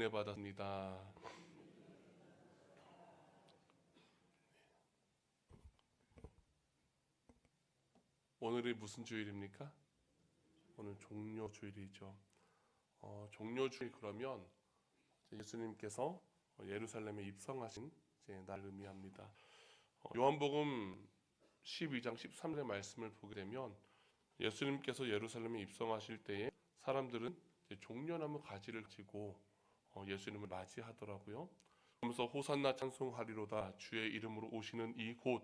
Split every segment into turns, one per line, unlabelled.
은혜 받았습니다. 오늘이 무슨 주일입니까? 오늘 종료주일이죠. 종료주일 그러면 예수님께서 예루살렘에 입성하신 날 의미합니다. 요한복음 12장 13절의 말씀을 보게 되면 예수님께서 예루살렘에 입성하실 때에 사람들은 종려나무 가지를 지고 예수님을 맞이하더라고요. 그러면서 호산나 찬송하리로다 주의 이름으로 오시는 이 곧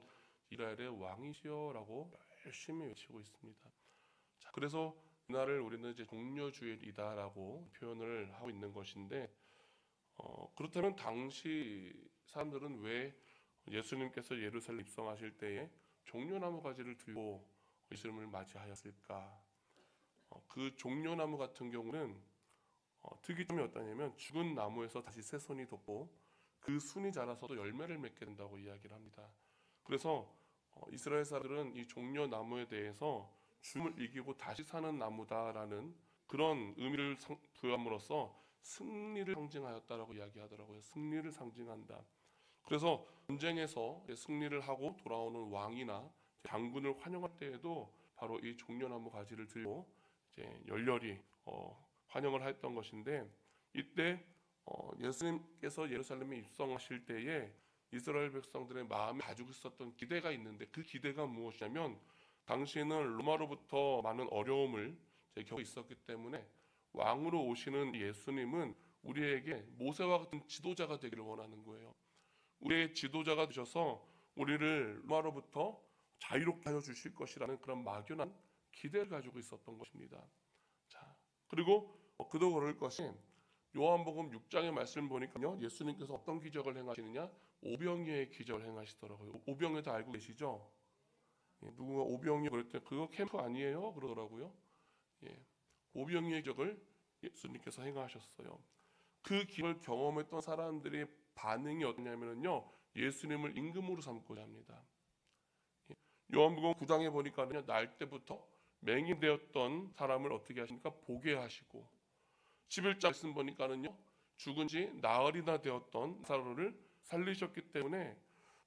이스라엘의 왕이시여라고 열심히 외치고 있습니다. 자, 그래서 이날을 우리는 이제 종려주일이다라고 표현을 하고 있는 것인데 그렇다면 당시 사람들은 왜 예수님께서 예루살렘 입성하실 때에 종려나무 가지를 들고 예수님을 맞이하였을까? 그 종려나무 같은 경우는 특이점이 어떠냐면 죽은 나무에서 다시 새 손이 돋고 그 순이 자라서도 열매를 맺게 된다고 이야기를 합니다. 그래서 이스라엘 사람들은 이 종려나무에 대해서 죽음을 이기고 다시 사는 나무다라는 그런 의미를 부여함으로써 승리를 상징하였다라고 이야기하더라고요. 승리를 상징한다. 그래서 전쟁에서 승리를 하고 돌아오는 왕이나 장군을 환영할 때에도 바로 이 종려나무 가지를 들고 이제 열렬히 환영을 했던 것인데, 이때 예수님께서 예루살렘에 입성하실 때에 이스라엘 백성들의 마음에 가지고 있었던 기대가 있는데, 그 기대가 무엇이냐면 당시에는 로마로부터 많은 어려움을 겪고 있었기 때문에 왕으로 오시는 예수님은 우리에게 모세와 같은 지도자가 되기를 원하는 거예요. 우리의 지도자가 되셔서 우리를 로마로부터 자유롭게 하여 주실 것이라는 그런 막연한 기대를 가지고 있었던 것입니다. 자, 그리고 그도 그럴 것이 요한복음 6장의 말씀을 보니까요, 예수님께서 어떤 기적을 행하시느냐, 오병이어의 기적을 행하시더라고요. 오병이어 다 알고 계시죠? 누군가 오병이어 그럴 때 그거 캠프 아니에요? 그러더라고요. 오병이어의 기적을 예수님께서 행하셨어요. 그 기적을 경험했던 사람들의 반응이 어떠냐면요, 예수님을 임금으로 삼고자 합니다. 요한복음 9장에 보니까요, 날 때부터 맹인되었던 사람을 어떻게 하십니까? 보게 하시고, 11장 말씀 보니까는요, 죽은 지 나흘이나 되었던 사람을 살리셨기 때문에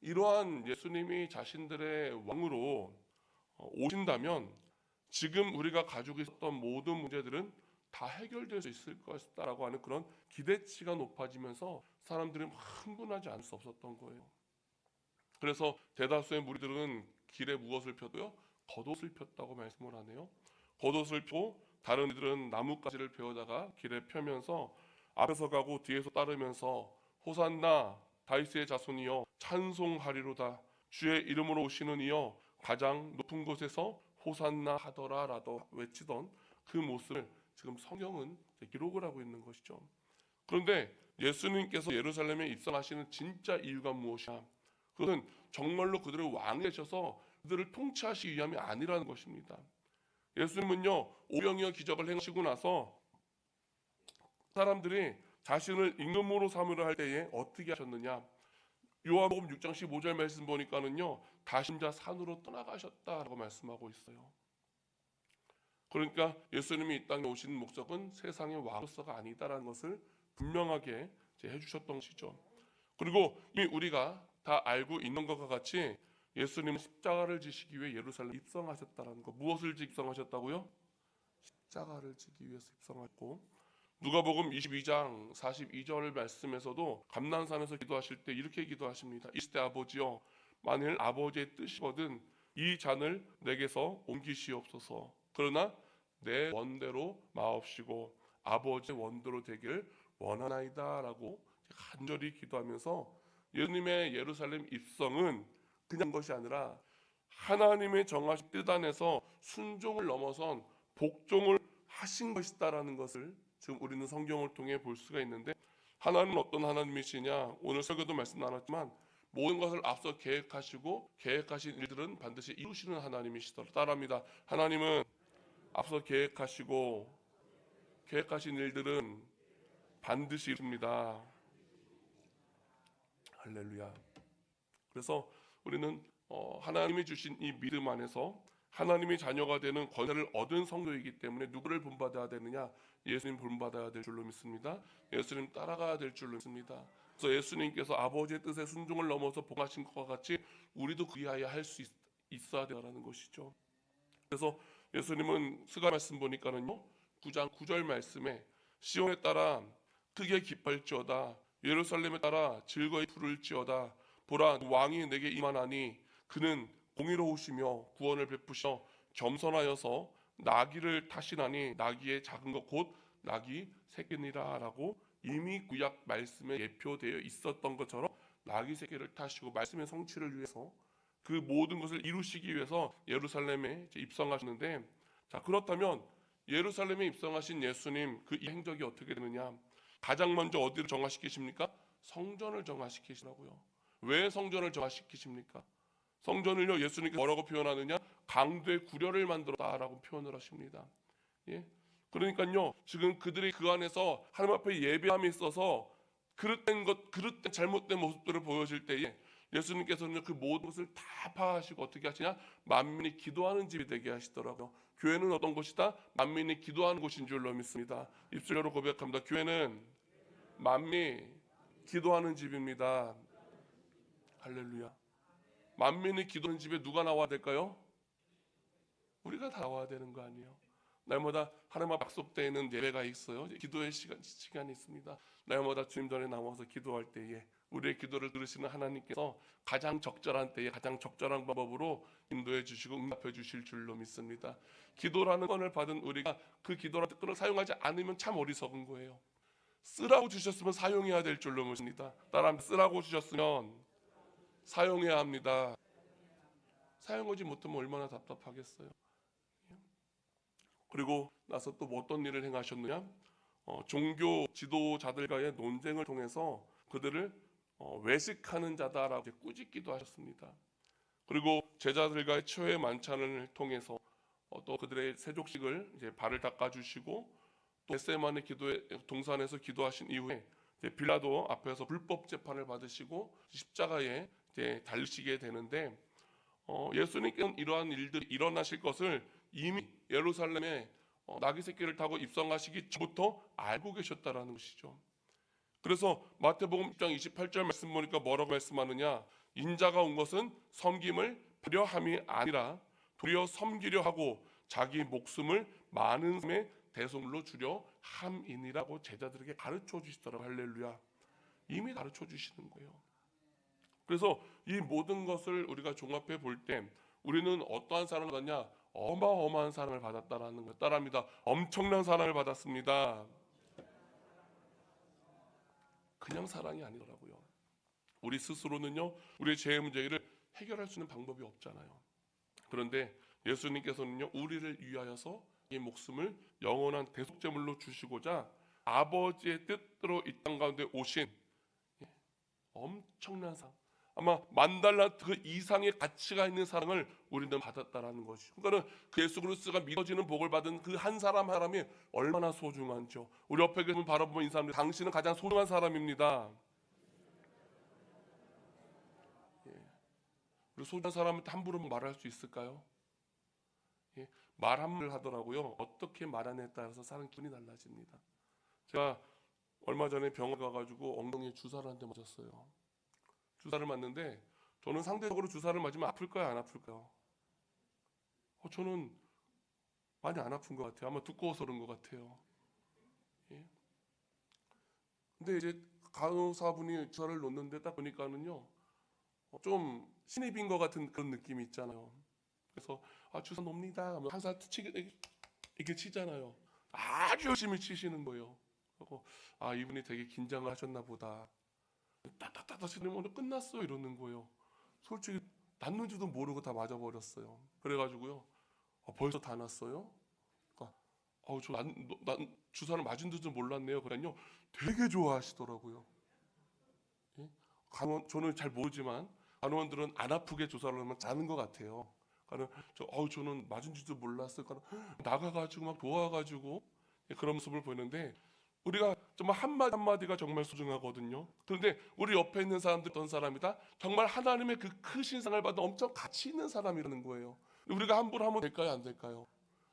이러한 예수님이 자신들의 왕으로 오신다면 지금 우리가 가지고 있었던 모든 문제들은 다 해결될 수 있을 것이다라고 하는 그런 기대치가 높아지면서 사람들이 흥분하지 않을 수 없었던 거예요. 그래서 대다수의 무리들은 길에 무엇을 펴도요? 겉옷을 폈다고 말씀을 하네요. 겉옷을 펴고 다른 이들은 나뭇가지를 베어다가 길에 펴면서 앞에서 가고 뒤에서 따르면서 호산나 다윗의 자손이여 찬송하리로다 주의 이름으로 오시는 이여 가장 높은 곳에서 호산나 하더라라도 외치던 그 모습을 지금 성경은 기록을 하고 있는 것이죠. 그런데 예수님께서 예루살렘에 입성하시는 진짜 이유가 무엇이냐? 그것은 정말로 그들의 왕이 되셔서 그들을 통치하시기 위함이 아니라는 것입니다. 예수님은요, 오병이어 기적을 행하시고 나서 사람들이 자신을 임금으로 삼으려 할 때에 어떻게 하셨느냐? 요한복음 6장 15절 말씀 보니까는요, 다신자 산으로 떠나가셨다라고 말씀하고 있어요. 그러니까 예수님이 이 땅에 오신 목적은 세상의 왕으로서가 아니다라는 것을 분명하게 해주셨던 것이죠. 그리고 이미 우리가 다 알고 있는 것과 같이 예수님은 십자가를 지시기 위해 예루살렘에 입성하셨다는 것. 무엇을 입성하셨다고요? 십자가를 지기 위해서 입성하셨고, 누가복음 22장 42절 말씀에서도 감난산에서 기도하실 때 이렇게 기도하십니다. 이스때 아버지여, 만일 아버지의 뜻이거든 이 잔을 내게서 옮기시옵소서. 그러나 내 원대로 마옵시고 아버지의 원대로 되길 원하나이다 라고 간절히 기도하면서 예수님의 예루살렘 입성은 그냥 것이 아니라 하나님의 정하신 뜻 안에서 순종을 넘어선 복종을 하신 것이다라는 것을 지금 우리는 성경을 통해 볼 수가 있는데, 하나님은 어떤 하나님이시냐? 오늘 설교도 말씀 나눴지만 모든 것을 앞서 계획하시고 계획하신 일들은 반드시 이루시는 하나님이시더라. 따라합니다. 하나님은 앞서 계획하시고 계획하신 일들은 반드시 이룹니다. 할렐루야. 그래서 우리는 하나님이 주신 이 믿음 안에서 하나님의 자녀가 되는 권세를 얻은 성도이기 때문에 누구를 본받아야 되느냐? 예수님 본받아야 될 줄로 믿습니다. 예수님 따라가야 될 줄로 믿습니다. 그래서 예수님께서 아버지의 뜻에 순종을 넘어서 복하신 것과 같이 우리도 그리하여 할 수 있어야 되라는 것이죠. 그래서 예수님은 스가 말씀 보니까는요, 9장 9절 말씀에 시온에 따라 크게 기뻐할지어다, 예루살렘에 따라 즐거이 부를지어다, 보라 왕이 내게 임하나니 그는 공의로우시며 구원을 베푸시며 겸손하여서 나귀를 타시나니 나귀의 작은 것 곧 나귀 새끼니라라고 이미 구약 말씀에 예표되어 있었던 것처럼 나귀 새끼를 타시고 말씀의 성취를 위해서 그 모든 것을 이루시기 위해서 예루살렘에 입성하셨는데, 자, 그렇다면 예루살렘에 입성하신 예수님 그 이 행적이 어떻게 되느냐? 가장 먼저 어디를 정화시키십니까? 성전을 정화시키시라고요. 왜 성전을 정화시키십니까? 성전을요, 예수님께서 뭐라고 표현하느냐? 강도의 구려를 만들었다라고 표현을 하십니다. 예? 그러니까요, 지금 그들이 그 안에서 하나님 앞에 예배함에 있어서 그릇된 잘못된 모습들을 보여질 때에 예수님께서는 그 모든 것을 다 파하시고 어떻게 하시냐? 만민이 기도하는 집이 되게 하시더라고요. 교회는 어떤 곳이다? 만민이 기도하는 곳인 줄로 믿습니다. 입술로 고백합니다. 교회는 만민이 기도하는 집입니다. 할렐루야. 만민이 기도하는 집에 누가 나와야 될까요? 우리가 다 나와야 되는 거 아니에요? 날마다 하나님 앞 약속되어 있는 예배가 있어요. 기도의 시간이 있습니다. 날마다 주님 전에 나와서 기도할 때에 우리의 기도를 들으시는 하나님께서 가장 적절한 때에 가장 적절한 방법으로 인도해 주시고 응답해 주실 줄로 믿습니다. 기도라는 건을 받은 우리가 그 기도라는 특권을 사용하지 않으면 참 어리석은 거예요. 쓰라고 주셨으면 사용해야 될 줄로 믿습니다. 따라합니다. 쓰라고 주셨으면 사용해야 합니다. 사용하지 못하면 얼마나 답답하겠어요. 그리고 나서 또 어떤 일을 행하셨느냐? 종교 지도자들과의 논쟁을 통해서 그들을 외식하는 자다라고 꾸짖기도 하셨습니다. 그리고 제자들과의 최후의 만찬을 통해서 또 그들의 세족식을 이제 발을 닦아주시고 또 겟세마네 기도의 동산에서 기도하신 이후에 이제 빌라도 앞에서 불법 재판을 받으시고 십자가에 이제 달리시게 되는데, 예수님께서는 이러한 일들이 일어나실 것을 이미 예루살렘에 나귀 새끼를 타고 입성하시기 전부터 알고 계셨다라는 것이죠. 그래서 마태복음 6장 28절 말씀 보니까 뭐라고 말씀하느냐? 인자가 온 것은 섬김을 받으려 함이 아니라 도리어 섬기려 하고 자기 목숨을 많은 사람의 대속물로 주려 함이니라고 제자들에게 가르쳐 주시더라고요. 할렐루야. 이미 가르쳐 주시는 거예요. 그래서 이 모든 것을 우리가 종합해 볼 때 우리는 어떠한 사랑을 받냐? 어마어마한 사랑을 받았다라는 것. 따라합니다. 엄청난 사랑을 받았습니다. 그냥 사랑이 아니더라고요. 우리 스스로는요, 우리의 죄의 문제를 해결할 수 있는 방법이 없잖아요. 그런데 예수님께서는요, 우리를 위하여서 이 목숨을 영원한 대속제물로 주시고자 아버지의 뜻대로 이 땅 가운데 오신 엄청난 사랑, 아마 만달란트 그 이상의 가치가 있는 사랑을 우리는 받았다라는 것이죠. 그러니까 그 예수 그리스도가 믿어지는 복을 받은 그 한 사람 사람이 얼마나 소중한지요. 우리 옆에 계신 분 바라보면 인사합니다. 당신은 가장 소중한 사람입니다. 우리 소중한 사람한테 함부로 말할 수 있을까요? 말 한마디를 하더라고요. 어떻게 말하느냐에 따라서 사람 기분이 달라집니다. 제가 얼마 전에 병원 가가지고 엉덩이에 주사를 한 대 맞았어요. 주사를 맞는데 저는 상대적으로 주사를 맞으면 아플까요, 안 아플까요? 저는 많이 안 아픈 것 같아요. 아마 두꺼워서 그런 것 같아요. 근데 이제 간호사분이 주사를 놓는데 딱 보니까는요, 좀 신입인 것 같은 그런 느낌이 있잖아요. 그래서 주사 놉니다 하면 항상 이렇게 치잖아요. 아주 열심히 치시는 거예요. 그리고 이분이 되게 긴장을 하셨나 보다. 딱딱딱딱 치더니 오늘 끝났어 이러는 거예요. 솔직히 났는지도 모르고 다 맞아버렸어요. 그래가지고요, 벌써 다 났어요? 그러니까 난 주사를 맞은 줄도 몰랐네요. 그러니까요, 되게 좋아하시더라고요. 저는 잘 모르지만 간호원들은 안 아프게 주사를 하면 자는 것 같아요. 저는 맞은 줄도 몰랐어요. 나가가지고 막 도와가지고 그런 모습을 보이는데 우리가 정말 한마디 한마디가 정말 소중하거든요. 그런데 우리 옆에 있는 사람들 어떤 사람이다? 정말 하나님의 그 크신 상을 받은 엄청 가치 있는 사람이라는 거예요. 우리가 함부로 하면 될까요, 안 될까요?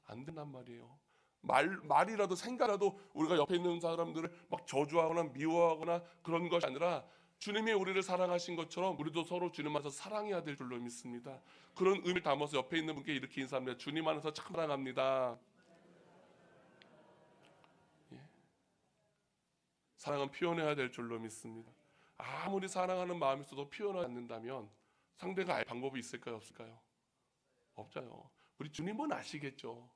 안 된단 말이에요. 말이라도 생각이라도 우리가 옆에 있는 사람들을 막 저주하거나 미워하거나 그런 것이 아니라 주님이 우리를 사랑하신 것처럼 우리도 서로 주님 안에서 사랑해야 될 줄로 믿습니다. 그런 의미를 담아서 옆에 있는 분께 이렇게 인사합니다. 주님 안에서 참 사랑합니다. 사랑은 표현해야 될 줄로 믿습니다. 아무리 사랑하는 마음이 있어도 표현하지 않는다면 상대가 알 방법이 있을까요? 없을까요? 없잖아요. 우리 주님은 아시겠죠.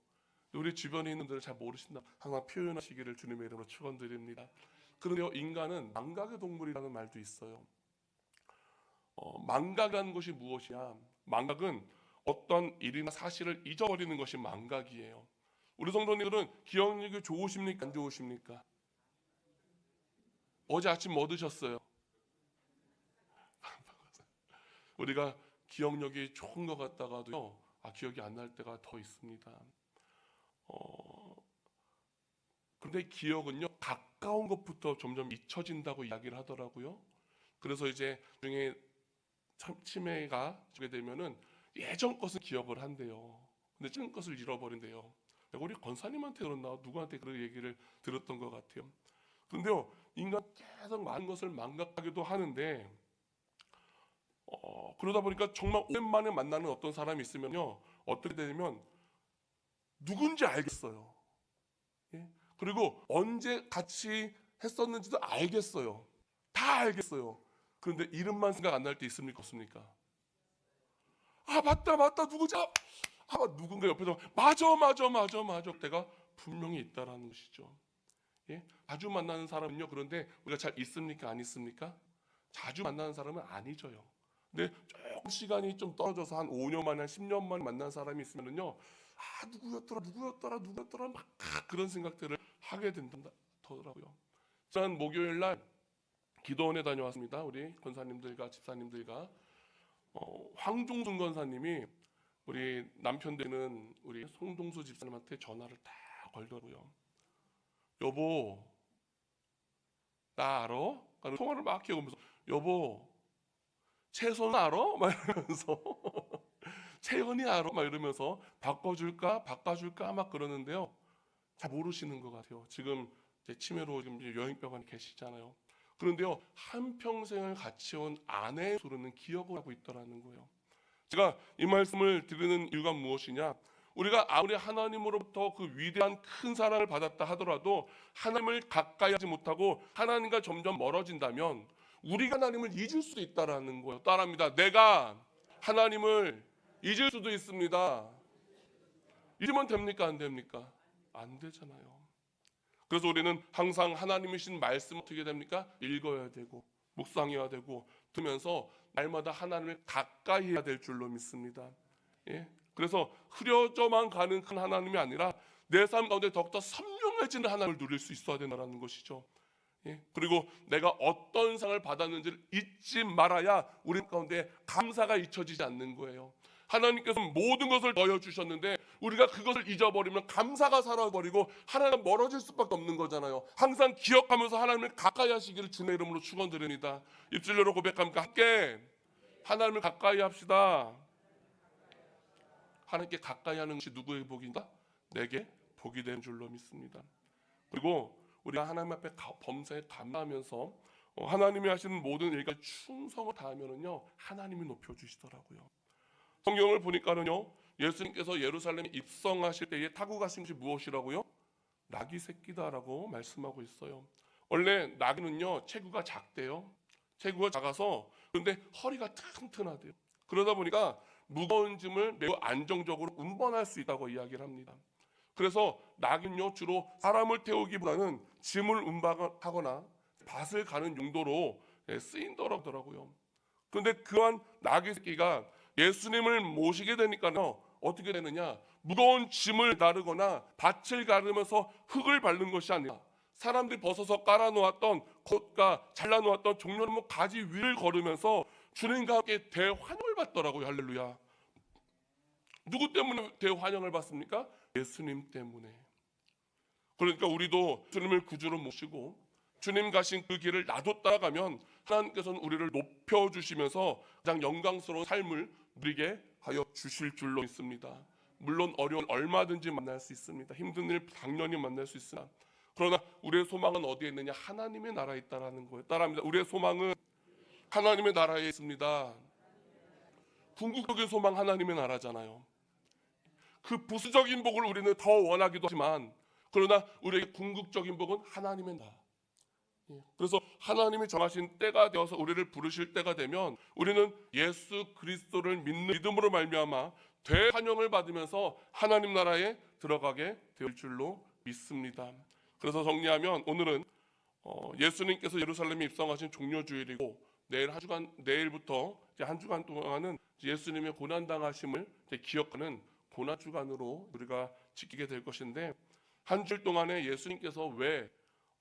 우리 주변에 있는 분들은 잘 모르신다. 항상 표현하시기를 주님의 이름으로 축원드립니다. 그런데요, 인간은 망각의 동물이라는 말도 있어요. 망각이라는 것이 무엇이냐? 망각은 어떤 일이나 사실을 잊어버리는 것이 망각이에요. 우리 성도님들은 기억력이 좋으십니까? 안 좋으십니까? 어제 아침 뭐 드셨어요? 우리가 기억력이 좋은 것 같다가도요, 기억이 안 날 때가 더 있습니다. 그런데 기억은요, 가까운 것부터 점점 잊혀진다고 이야기를 하더라고요. 그래서 이제 중에 치매가 주게 되면은 예전 것은 기억을 한대요. 근데 지금 것을 잃어버린대요. 내가 우리 권사님한테 들었나 누구한테 그런 얘기를 들었던 것 같아요. 그런데요, 인간 계속 많은 것을 망각하기도 하는데 그러다 보니까 정말 오랜만에 만나는 어떤 사람이 있으면요, 어떻게 되냐면 누군지 알겠어요. 예? 그리고 언제 같이 했었는지도 알겠어요. 다 알겠어요. 그런데 이름만 생각 안 날 때 있습니까? 없습니까? 맞다 누구지? 누군가 옆에서 맞아 때가 분명히 있다라는 것이죠. 예? 자주 만나는 사람은요, 그런데 우리가 잘 있습니까? 안 있습니까? 자주 만나는 사람은 안 잊어요. 근데 조금 시간이 좀 떨어져서 한 5년 만에, 한 10년 만에 만난 사람이 있으면요, 누구였더라 막 그런 생각들을 하게 된다더라고요. 지난 목요일 날 기도원에 다녀왔습니다. 우리 권사님들과 집사님들과 황종순 권사님이 우리 남편 되는 우리 송동수 집사님한테 전화를 딱 걸더라고요. 여보, 나 알아? 통화를 막 해오면서 여보, 채선 알아? 막 이러면서 채연이 알아? 막 이러면서 바꿔줄까 막 그러는데요, 잘 모르시는 것 같아요. 지금 치매로 지금 여행병원에 계시잖아요. 그런데요, 한평생을 같이 온 아내의 소리는 기억을 하고 있더라는 거예요. 제가 이 말씀을 드리는 이유가 무엇이냐? 우리가 아무리 하나님으로부터 그 위대한 큰 사랑을 받았다 하더라도 하나님을 가까이 하지 못하고 하나님과 점점 멀어진다면 우리가 하나님을 잊을 수도 있다라는 거예요. 따라합니다. 내가 하나님을 잊을 수도 있습니다. 잊으면 됩니까? 안 됩니까? 안 되잖아요. 그래서 우리는 항상 하나님이신 말씀 어떻게 됩니까? 읽어야 되고 묵상해야 되고 들으면서 날마다 하나님을 가까이 해야 될 줄로 믿습니다. 예? 그래서 흐려져만 가는 큰 하나님이 아니라 내 삶 가운데 더욱더 선명해지는 하나님을 누릴 수 있어야 된다는 것이죠. 예? 그리고 내가 어떤 상을 받았는지를 잊지 말아야 우리 가운데 감사가 잊혀지지 않는 거예요. 하나님께서 모든 것을 넣어주셨는데 우리가 그것을 잊어버리면 감사가 사라져버리고 하나님 멀어질 수밖에 없는 거잖아요. 항상 기억하면서 하나님을 가까이 하시기를 주님의 이름으로 축원드립니다. 입술로 고백합니까? 함께 하나님을 가까이 합시다. 하나님께 가까이 하는 것이 누구의 복인가? 내게 복이 된 줄로 믿습니다. 그리고 우리가 하나님 앞에 범사에 감사하면서 하나님이 하시는 모든 일과 충성을 다하면은요, 하나님이 높여주시더라고요. 성경을 보니까는요, 예수님께서 예루살렘에 입성하실 때에 타고 가신 것이 무엇이라고요? 나귀 새끼다라고 말씀하고 있어요. 원래 나귀는요, 체구가 작대요. 체구가 작아서, 그런데 허리가 튼튼하대요. 그러다 보니까 무거운 짐을 매우 안정적으로 운반할 수 있다고 이야기를 합니다. 그래서 나귀는요, 주로 사람을 태우기보다는 짐을 운반하거나 밭을 가는 용도로 쓰인다고 하더라고요. 그런데 그러한 나귀 새끼가 예수님을 모시게 되니까요, 어떻게 되느냐? 무거운 짐을 나르거나 밭을 가르면서 흙을 밟는 것이 아니라 사람들이 벗어서 깔아놓았던 겉과 잘라놓았던 종려나무 가지 위를 걸으면서 주님과 함께 대환영을 받더라고요. 할렐루야. 누구 때문에 대환영을 받습니까? 예수님 때문에. 그러니까 우리도 주님을 구주로 모시고 주님 가신 그 길을 나도 따라가면 하나님께서는 우리를 높여주시면서 가장 영광스러운 삶을 누리게 하여 주실 줄로 믿습니다. 물론 어려운 얼마든지 만날 수 있습니다. 힘든 일 당연히 만날 수 있으나 그러나 우리의 소망은 어디에 있느냐? 하나님의 나라에 있다라는 거예요. 따라합니다. 우리의 소망은 하나님의 나라에 있습니다. 궁극적인 소망 하나님의 나라잖아요. 그 부수적인 복을 우리는 더 원하기도 하지만 그러나 우리에게 궁극적인 복은 하나님의 나라. 그래서 하나님이 정하신 때가 되어서 우리를 부르실 때가 되면 우리는 예수 그리스도를 믿는 믿음으로 말미암아 대환영을 받으면서 하나님 나라에 들어가게 될 줄로 믿습니다. 그래서 정리하면 오늘은 예수님께서 예루살렘에 입성하신 종료주일이고 내일부터 이제 한 주간 동안은 예수님의 고난 당하심을 기억하는 고난 주간으로 우리가 지키게 될 것인데 한 주일 동안에 예수님께서 왜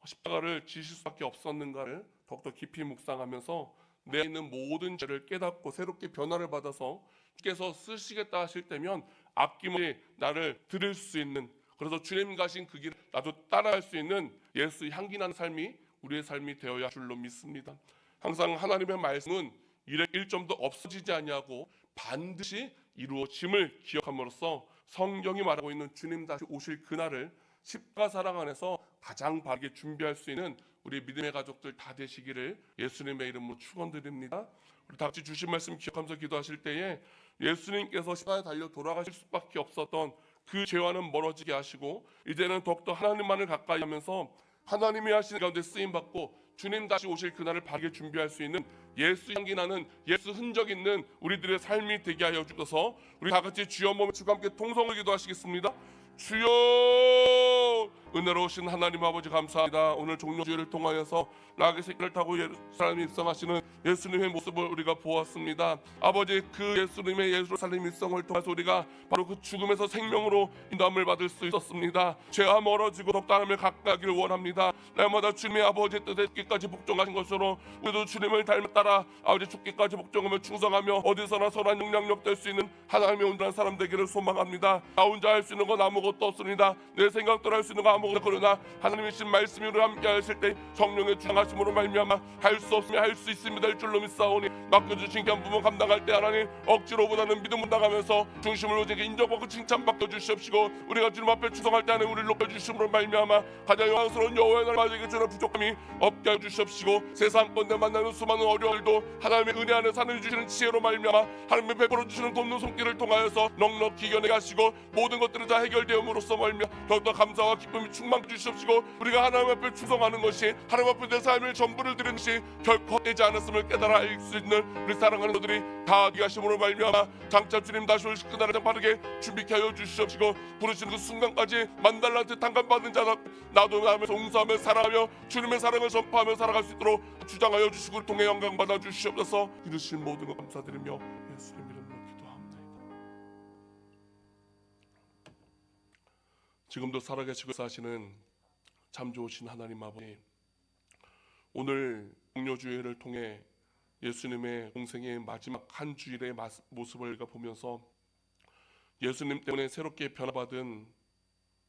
십자가를 지실 수밖에 없었는가를 더욱더 깊이 묵상하면서 내 있는 모든 죄를 깨닫고 새롭게 변화를 받아서 주께서 쓰시겠다 하실 때면 아낌없이 나를 들을 수 있는, 그래서 주님 가신 그 길 나도 따라갈 수 있는 예수 향기나는 삶이 우리의 삶이 되어야 할 줄로 믿습니다. 항상 하나님의 말씀은 일점도 없어지지 아니하고 반드시 이루어짐을 기억함으로써 성경이 말하고 있는 주님 다시 오실 그날을 십자가 사랑 안에서 가장 바르게 준비할 수 있는 우리 믿음의 가족들 다 되시기를 예수님의 이름으로 축원드립니다. 우리 다 같이 주신 말씀 기억하면서 기도하실 때에 예수님께서 십자가에 달려 돌아가실 수밖에 없었던 그 죄와는 멀어지게 하시고 이제는 더욱더 하나님만을 가까이 하면서 하나님이 하시는 가운데 쓰임받고 주님 다시 오실 그날을 바르게 준비할 수 있는 예수 향기 나는 예수 흔적 있는 우리들의 삶이 되게 하여 주셔서 우리 다 같이 주여 몸에 주가 함께 통성을 기도하시겠습니다. 주여, 은혜로우신 하나님 아버지 감사합니다. 오늘 종료주일을 통하여서 나귀 새끼를 타고 예루살렘 입성하시는 예수님의 모습을 우리가 보았습니다. 아버지, 그 예수님의 예루살렘 입성을 통해서 우리가 바로 그 죽음에서 생명으로 인도함을 받을 수 있었습니다. 죄와 멀어지고 더욱 하나님을 가까이하기를 원합니다. 날마다 주님의 아버지의 뜻에 죽기까지 복종하신 것으로 우리도 주님을 따라 아버지 죽기까지 복종하며 충성하며 어디서나 선한 영향력 될 수 있는 하나님의 온전한 사람 되기를 소망합니다. 나 혼자 할 수 있는 건 아무것도 없습니다. 내 생각대로 할 수 있는 건 아무것도, 그러나 하나님이신 말씀이 우리와 함께 하실 때 성령의 주장하심으로 말미암아 할 수 없으면 할 수 있습니다 될 줄로 믿사오니 맡겨주신 귀한 부분 감당할 때 하나님 억지로보다는 믿음을 나가면서 중심을 오직 인정받고 칭찬받게 주시옵시고 우리가 주님 앞에 충성할 때 하나님 우리를 높여주심으로 말미암아 가장 영광스러운 여호와의 날 맞이게 주는 부족함이 없게 하여 주시옵시고 세상 건데 만나는 수많은 어려움도 하나님의 은혜 안에 사는 주시는 지혜로 말미암아 하나님의 베풀어 주시는 돕는 손길을 통하여서 넉넉히 이겨내게 하시고 모든 것들이 다 해결되음으로써 말미암아 더욱더 감사와 기쁨이 충만해 주시옵시고 우리가 하나님 앞에 충성하는 것이 하나님 앞에 내 삶을 전부를 드리는 것이 결코 되지 않았음을 깨달아 알 수 있는 우리 사랑하는 너들이 다 하심으로 말미암아 장차 주님 다시 오실 그날을 바르게 준비케 하여 주시옵시고 부르시는 그 순간까지 만달란트 탕감받은 자다 나도 하면서 용서하며 사랑하며 주님의 사랑을 전파하며 살아갈 수 있도록 주장하여 주시고 통해 영광 받아 주시옵소서. 이루신 모든 것 감사드리며 예수님 이름으로 기도합니다. 지금도 살아계시고 사시는 참 좋으신 하나님 아버지, 오늘 종료주일을 통해 예수님의 공생의 마지막 한 주일의 모습을 우리가 보면서 예수님 때문에 새롭게 변화받은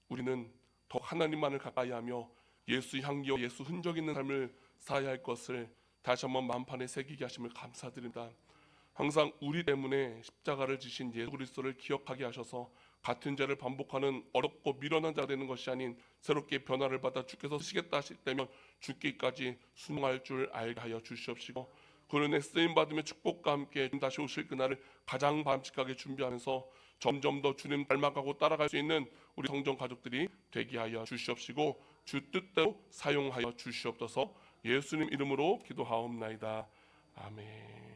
우리는 더 하나님만을 가까이하며 예수 향기와 예수 흔적 있는 삶을 살아야 할 것을 다시 한번 마음판에 새기게 하심을 감사드립니다. 항상 우리 때문에 십자가를 지신 예수 그리스도를 기억하게 하셔서 같은 죄를 반복하는 어렵고 미련한 자가 되는 것이 아닌 새롭게 변화를 받아 주께서 쓰시겠다 하실 때면 죽기까지 순종할 줄 알게 하여 주시옵시고 그런데 쓰임받으며 축복과 함께 다시 오실 그날을 가장 바람직하게 준비하면서 점점 더 주님 닮아가고 따라갈 수 있는 우리 성전 가족들이 되게 하여 주시옵시고 주 뜻대로 사용하여 주시옵소서. 예수님 이름으로 기도하옵나이다. 아멘.